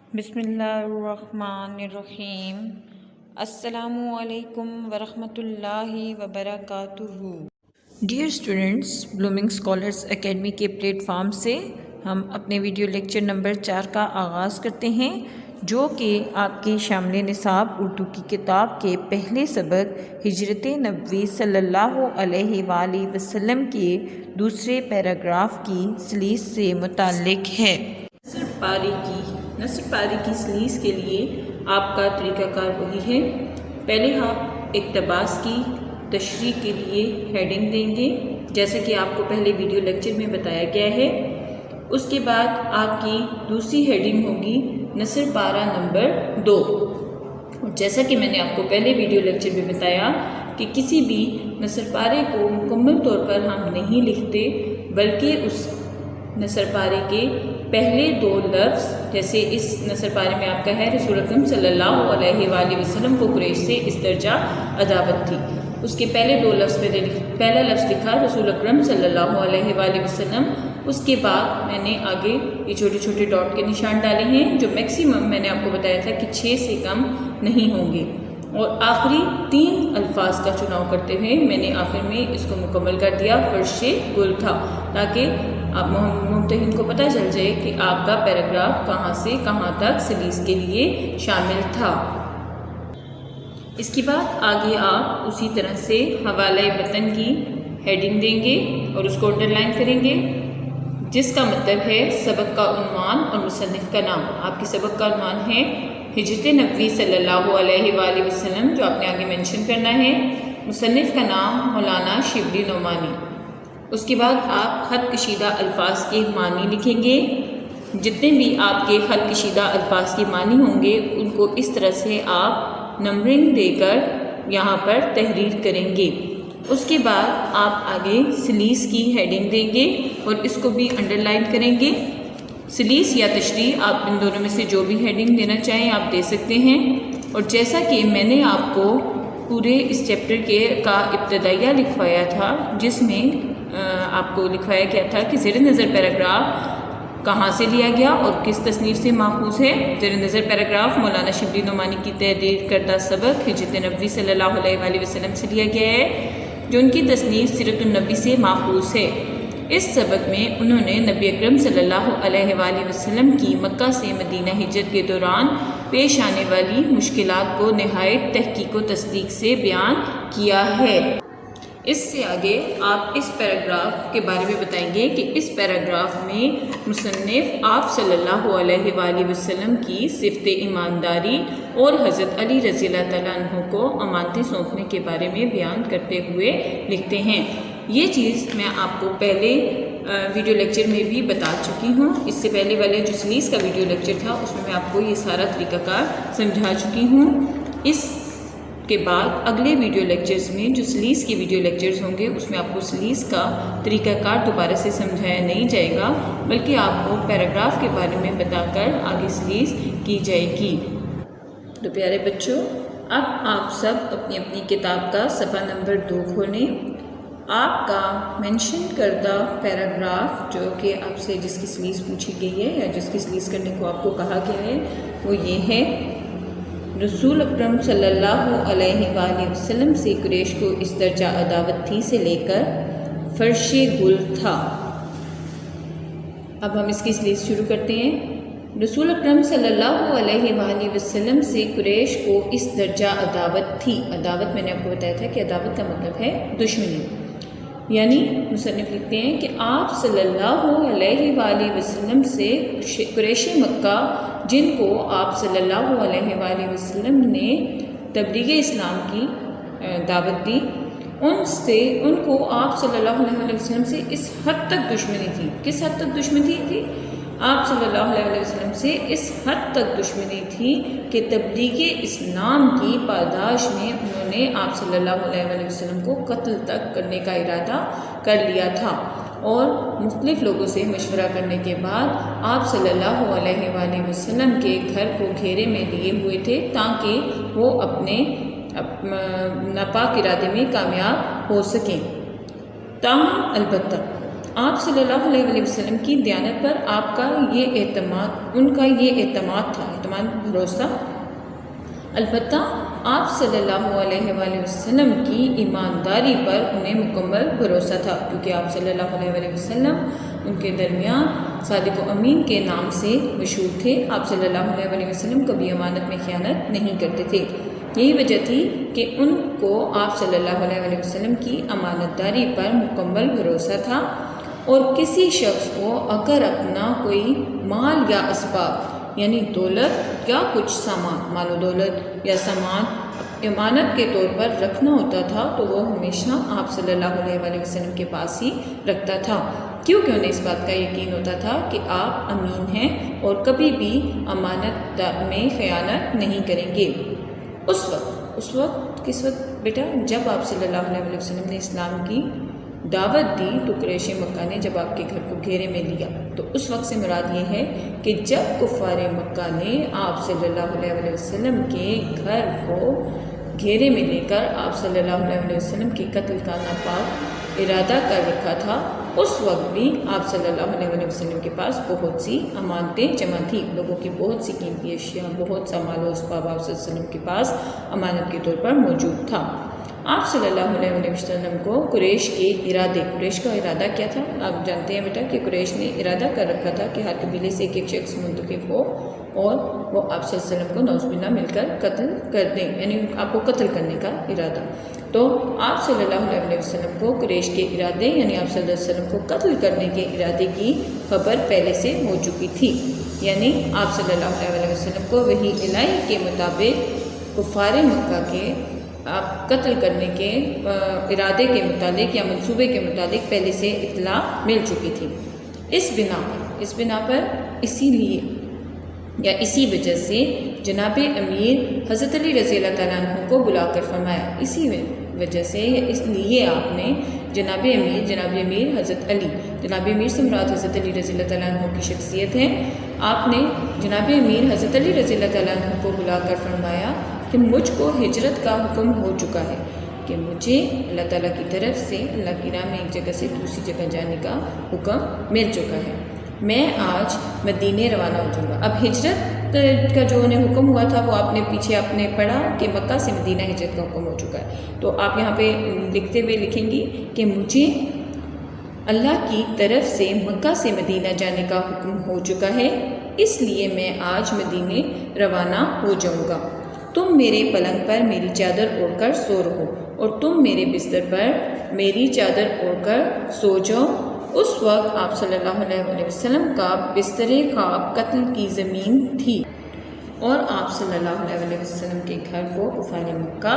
بسم اللہ الرحمن الرحیم۔ السلام علیکم ورحمۃ اللہ وبرکاتہ۔ Dear students, blooming scholars academy کے پلیٹ فارم سے ہم اپنے ویڈیو لیکچر نمبر 4 کا آغاز کرتے ہیں، جو کہ آپ کی شامل نصاب اردو کی کتاب کے پہلے سبق ہجرت نبوی صلی اللہ علیہ وآلہ وسلم کے دوسرے پیراگراف کی سلیس سے متعلق ہے۔ نثر پاری کی سلیس کے لیے آپ کا طریقہ کار وہی ہے۔ پہلے آپ اقتباس کی تشریح کے لیے ہیڈنگ دیں گے، جیسا کہ آپ کو پہلے ویڈیو لیکچر میں بتایا گیا ہے۔ اس کے بعد آپ کی دوسری ہیڈنگ ہوگی نثر پارہ نمبر 2۔ اور جیسا کہ میں نے آپ کو پہلے ویڈیو لیکچر میں بتایا کہ کسی بھی نثر پارے کو مکمل طور پر ہم نہیں لکھتے، بلکہ اس نثر پارے کے پہلے 2 لفظ، جیسے اس نثر پارے میں آپ کا ہے رسول اکرم صلی اللہ علیہ وآلہ وسلم کو قریش سے اس درجہ عداوت تھی، اس کے پہلے 2 لفظ پہلا لفظ لکھا رسول اکرم صلی اللہ علیہ وآلہ وسلم۔ اس کے بعد میں نے آگے یہ چھوٹے چھوٹے ڈاٹ کے نشان ڈالے ہیں، جو میکسیمم میں نے آپ کو بتایا تھا کہ 6 سے کم نہیں ہوں گے، اور آخری 3 الفاظ کا چناؤ کرتے ہوئے میں نے آخر میں اس کو مکمل کر دیا، فرش گل تھا، تاکہ آپ ممتحن کو پتہ چل جائے کہ آپ کا پیراگراف کہاں سے کہاں تک سلیس کے لیے شامل تھا۔ اس کے بعد آگے آپ اسی طرح سے حوالہ متن کی ہیڈنگ دیں گے اور اس کو انڈر لائن کریں گے، جس کا مطلب ہے سبق کا عنوان اور مصنف کا نام۔ آپ کے سبق کا عنوان ہے ہجرت نبوی صلی اللہ علیہ وآلہ وسلم، جو آپ نے آگے مینشن کرنا ہے۔ مصنف کا نام مولانا شبلی نعمانی۔ اس کے بعد آپ خط کشیدہ الفاظ کے معنی لکھیں گے۔ جتنے بھی آپ کے خط کشیدہ الفاظ کے معنی ہوں گے ان کو اس طرح سے آپ نمبرنگ دے کر یہاں پر تحریر کریں گے۔ اس کے بعد آپ آگے سلیس کی ہیڈنگ دیں گے اور اس کو بھی انڈر لائن کریں گے۔ سلیس یا تشریح، آپ ان دونوں میں سے جو بھی ہیڈنگ دینا چاہیں آپ دے سکتے ہیں۔ اور جیسا کہ میں نے آپ کو پورے اس چیپٹر کا ابتدائیہ لکھوایا تھا، جس میں آپ کو لکھوایا گیا تھا کہ زیر نظر پیراگراف کہاں سے لیا گیا اور کس تصنیف سے ماخوذ ہے۔ زیر نظر پیراگراف مولانا شبلی نعمانی کی تحریر کردہ سبق ہجرت نبوی صلی اللہ علیہ وآلہ وسلم سے لیا گیا ہے، جو ان کی تصنیف سیرت النبی سے ماخوذ ہے۔ اس سبق میں انہوں نے نبی اکرم صلی اللہ علیہ وآلہ وسلم کی مکہ سے مدینہ ہجرت کے دوران پیش آنے والی مشکلات کو نہایت تحقیق و تصدیق سے بیان کیا ہے۔ اس سے آگے آپ اس پیراگراف کے بارے میں بتائیں گے کہ اس پیراگراف میں مصنف آپ صلی اللہ علیہ وآلہ وسلم کی صفت ایمانداری اور حضرت علی رضی اللہ تعالیٰ عنہ کو امانتیں سونپنے کے بارے میں بیان کرتے ہوئے لکھتے ہیں۔ یہ چیز میں آپ کو پہلے ویڈیو لیکچر میں بھی بتا چکی ہوں۔ اس سے پہلے والے جو سلیس کا ویڈیو لیکچر تھا اس میں آپ کو یہ سارا طریقہ کار سمجھا چکی ہوں۔ اس کے بعد اگلے ویڈیو لیکچرز میں جو سلیس کے ویڈیو لیکچرز ہوں گے اس میں آپ کو سلیس کا طریقہ کار دوبارہ سے سمجھایا نہیں جائے گا، بلکہ آپ کو پیراگراف کے بارے میں بتا کر آگے سلیس کی جائے گی۔ تو پیارے بچوں، اب آپ سب اپنی اپنی کتاب کا صفحہ نمبر 2 کھولیں۔ آپ کا مینشن کردہ پیراگراف جو کہ آپ سے جس کی سلیس پوچھی گئی ہے یا جس کی سلیس کرنے کو آپ کو کہا گیا ہے وہ یہ ہے، رسول اکرم صلی اللہ علیہ وآلہ وسلم سے قریش کو اس درجہ عداوت تھی سے لے کر فرش گل تھا۔ اب ہم اس کی سلیس شروع کرتے ہیں۔ رسول اکرم صلی اللہ علیہ وآلہ وسلم سے قریش کو اس درجہ عداوت تھی۔ عداوت میں نے آپ کو بتایا تھا کہ عداوت کا مطلب ہے دشمنی، یعنی مصنف لکھتے ہیں کہ آپ صلی اللہ علیہ وآلہ وسلم سے قریش مکہ، جن کو آپ صلی اللہ علیہ وآلہ وسلم نے تبلیغ اسلام کی دعوت دی، ان کو آپ صلی اللہ علیہ وسلم سے اس حد تک دشمنی تھی۔ کس حد تک دشمنی تھی؟ آپ صلی اللہ علیہ وسلم سے اس حد تک دشمنی تھی کہ تبلیغ اسلام کی پاداش میں انہوں نے آپ صلی اللہ علیہ وسلم کو قتل تک کرنے کا ارادہ کر لیا تھا، اور مختلف لوگوں سے مشورہ کرنے کے بعد آپ صلی اللہ علیہ وآلہ وسلم کے گھر کو گھیرے میں لیے ہوئے تھے تاکہ وہ اپنے ناپاک ارادے میں کامیاب ہو سکیں۔ تاہم البتہ آپ صلی اللہ علیہ وسلم کی دیانت پر آپ کا یہ اعتماد، ان کا یہ اعتماد تھا، اعتماد بھروسہ۔ البتہ آپ صلی اللہ علیہ وآلہ وسلم کی ایمانداری پر انہیں مکمل بھروسہ تھا، کیونکہ آپ صلی اللہ علیہ وآلہ وسلم ان کے درمیان صادق و امین کے نام سے مشہور تھے۔ آپ صلی اللہ علیہ وآلہ وسلم کبھی امانت میں خیانت نہیں کرتے تھے۔ یہی وجہ تھی کہ ان کو آپ صلی اللہ علیہ وآلہ وسلم کی امانت داری پر مکمل بھروسہ تھا، اور کسی شخص کو اگر اپنا کوئی مال یا اسباب یعنی دولت یا کچھ سامان، مال و دولت یا سامان امانت کے طور پر رکھنا ہوتا تھا تو وہ ہمیشہ آپ صلی اللہ علیہ وآلہ وسلم کے پاس ہی رکھتا تھا، کیونکہ انہیں اس بات کا یقین ہوتا تھا کہ آپ امین ہیں اور کبھی بھی امانت میں خیانت نہیں کریں گے۔ اس وقت کس وقت بیٹا؟ جب آپ صلی اللہ علیہ وسلم نے اسلام کی دعوت دی تو قریش مکہ نے جب آپ کے گھر کو گھیرے میں لیا، تو اس وقت سے مراد یہ ہے کہ جب کفار مکہ نے آپ صلی اللہ علیہ وسلم کے گھر کو گھیرے میں لے کر آپ صلی اللہ علیہ وسلم کے قتل کا ناپاک ارادہ کر رکھا تھا، اس وقت بھی آپ صلی اللہ علیہ وسلم کے پاس بہت سی امانتیں جمع تھیں، لوگوں کی بہت سی قیمتی اشیاء، بہت سا مال و اسباب آپ صلی اللہ علیہ وسلم کے پاس امانت کے طور پر موجود تھا۔ آپ صلی اللہ علیہ وسلم کو قریش کا ارادہ کیا تھا؟ آپ جانتے ہیں بیٹا کہ قریش نے ارادہ کر رکھا تھا کہ ہر قبیلے سے ایک شخص منتخب ہو اور وہ آپ صلی اللہ علیہ وسلم کو نعوذ باللہ مل کر قتل کر دیں، یعنی آپ کو قتل کرنے کا ارادہ۔ تو آپ صلی اللہ علیہ وسلم کو قریش کے ارادے یعنی آپ صلی اللہ علیہ وسلم کو قتل کرنے کے ارادے کی خبر پہلے سے ہو چکی تھی، یعنی آپ صلی اللہ علیہ وسلم کو وحی الہی کے مطابق کفار مکہ کے آپ قتل کرنے کے ارادے کے متعلق یا منصوبے کے متعلق پہلے سے اطلاع مل چکی تھی۔ اس بنا پر اسی لیے یا اسی وجہ سے جناب امیر حضرت علی رضی اللہ تعالیٰ عنہ کو بلا کر فرمایا، اسی وجہ سے اس لیے آپ نے جناب امیر حضرت علی، جناب امیر سے مراد حضرت علی رضی اللہ تعالیٰ عنہ کی شخصیت ہے، آپ نے جناب امیر حضرت علی رضی اللہ تعالیٰ عنہ کو بلا کر فرمایا کہ مجھ کو ہجرت کا حکم ہو چکا ہے، کہ مجھے اللہ تعالیٰ کی طرف سے اللہ کی راہ میں ایک جگہ سے دوسری جگہ جانے کا حکم مل چکا ہے، میں آج مدینے روانہ ہو جاؤں گا۔ اب ہجرت کا جو انہیں حکم ہوا تھا وہ آپ نے پیچھے پڑھا کہ مکہ سے مدینہ ہجرت کا حکم ہو چکا ہے، تو آپ یہاں پہ لکھتے ہوئے لکھیں گی کہ مجھے اللہ کی طرف سے مکہ سے مدینہ جانے کا حکم ہو چکا ہے، اس لیے میں آج مدینے روانہ ہو جاؤں گا۔ تم میرے پلنگ پر میری چادر اوڑھ کر سو رہو اور تم میرے بستر پر میری چادر اوڑھ کر سو جاؤ۔ اس وقت آپ صلی اللہ علیہ وسلم کا بستر خواب قتل کی زمین تھی اور آپ صلی اللہ علیہ وسلم کے گھر کو کفار مکہ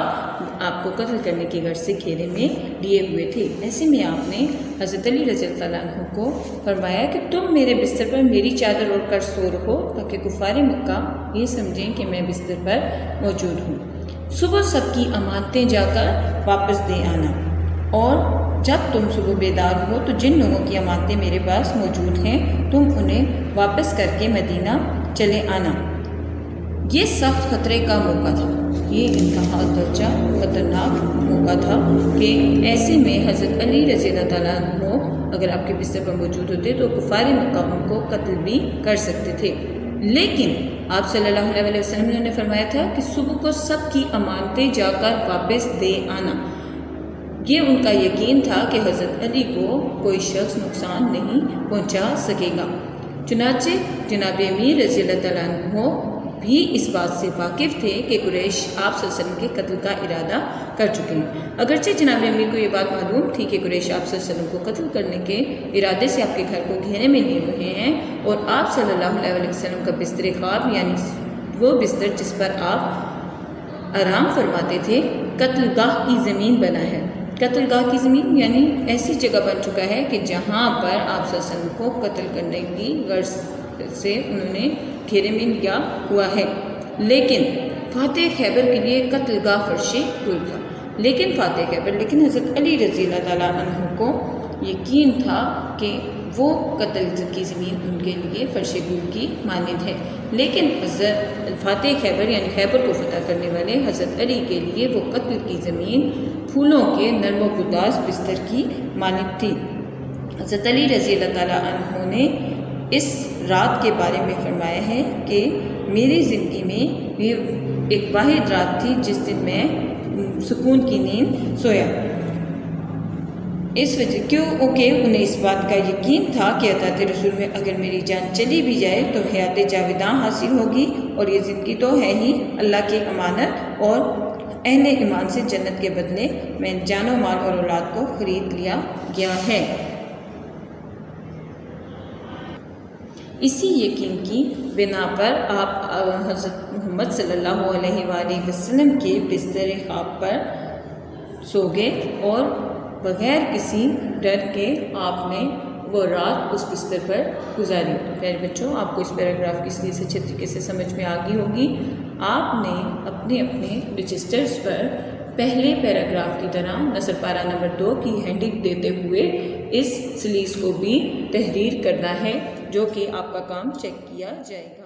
آپ کو قتل کرنے کی غرض سے گھیرے میں لیے ہوئے تھے۔ ایسے میں آپ نے حضرت علی رضی اللہ عنہ کو فرمایا کہ تم میرے بستر پر میری چادر اوڑھ کر سو رہو تاکہ کفار مکہ یہ سمجھیں کہ میں بستر پر موجود ہوں۔ صبح سب کی امانتیں جا کر واپس دے آنا، اور جب تم صبح بیدار ہو تو جن لوگوں کی امانتیں میرے پاس موجود ہیں تم انہیں واپس کر کے مدینہ چلے آنا۔ یہ سخت خطرے کا موقع تھا، یہ انتہا درجہ خطرناک موقع تھا کہ ایسے میں حضرت علی رضی اللہ تعالیٰ عنہ اگر آپ کے بستر پر موجود ہوتے تو کفار مکہ ان کو قتل بھی کر سکتے تھے، لیکن آپ صلی اللہ علیہ وسلم نے فرمایا تھا کہ صبح کو سب کی امانتیں جا کر واپس دے آنا۔ یہ ان کا یقین تھا کہ حضرت علی کو کوئی شخص نقصان نہیں پہنچا سکے گا۔ چنانچہ جناب امیر رضی اللہ تعالیٰ عنہ بھی اس بات سے واقف تھے کہ قریش آپ صلی اللہ علیہ وسلم کے قتل کا ارادہ کر چکے ہیں۔ اگرچہ جناب امیر کو یہ بات معلوم تھی کہ قریش آپ صلی اللہ علیہ وسلم کو قتل کرنے کے ارادے سے آپ کے گھر کو گھیرے میں لیے ہوئے ہیں، اور آپ صلی اللہ علیہ وسلم کا بستر خواب یعنی وہ بستر جس پر آپ آرام فرماتے تھے قتل گاہ کی زمین بنا ہے۔ قتل گاہ کی زمین یعنی ایسی جگہ بن چکا ہے کہ جہاں پر آپ صلی اللہ علیہ وسلم کو قتل کرنے کی غرض سے انہوں نے گھیرے میں لیا ہوا ہے، لیکن فاتح خیبر کے لیے قتل گاہ فرش گل تھا، لیکن حضرت علی رضی اللہ تعالیٰ عنہ کو یقین تھا کہ وہ قتل کی زمین ان کے لیے فرش گل کی مانند ہے، لیکن حضرت فاتح خیبر یعنی خیبر کو فتح کرنے والے حضرت علی کے لیے وہ قتل کی زمین پھولوں کے نرم و گداز بستر کی مانند تھی۔ حضرت علی رضی اللہ تعالیٰ عنہ نے اس رات کے بارے میں فرمایا ہے کہ میری زندگی میں یہ ایک واحد رات تھی جس دن میں سکون کی نیند سویا۔ اس وجہ کیونکہ انہیں اس بات کا یقین تھا کہ اطاعت رسول میں اگر میری جان چلی بھی جائے تو حیات جاویداں حاصل ہوگی، اور یہ زندگی تو ہے ہی اللہ کی امانت، اور اہل ایمان سے جنت کے بدلے میں جان و مال اور اولاد کو خرید لیا گیا ہے۔ اسی یقین کی بنا پر آپ حضرت محمد صلی اللہ علیہ وآلہ وسلم کے بستر خواب پر سو گئے، اور بغیر کسی ڈر کے آپ نے وہ رات اس بستر پر گزاری۔ پیارے بچوں، آپ کو اس پیراگراف کی سلیس اچھے طریقے سے سمجھ میں آ گئی ہوگی۔ آپ نے اپنے رجسٹرز پر پہلے پیراگراف کی طرح نثر پارہ نمبر 2 کی ہینڈنگ دیتے ہوئے اس سلیس کو بھی تحریر کرنا ہے، جو کہ آپ کا کام چیک کیا جائے گا۔